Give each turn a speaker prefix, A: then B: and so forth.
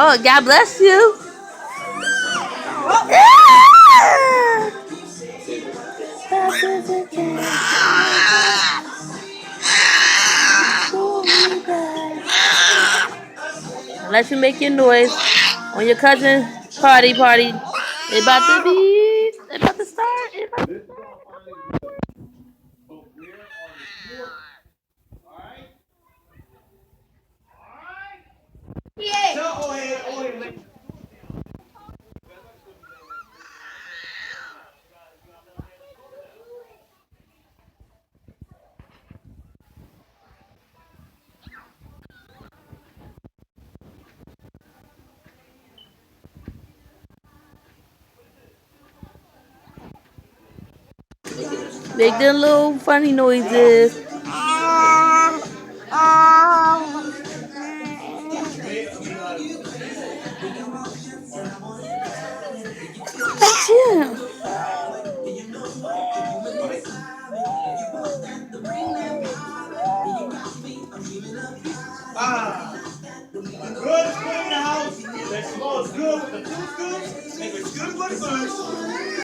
A: Oh, God bless you. Unless you make your noise on your cousin party. It about to be. It about to start. It about to start. Make them little funny noises. Yeah.
B: Good is good in the house. That smells good with the two scoops. If it's good for the food.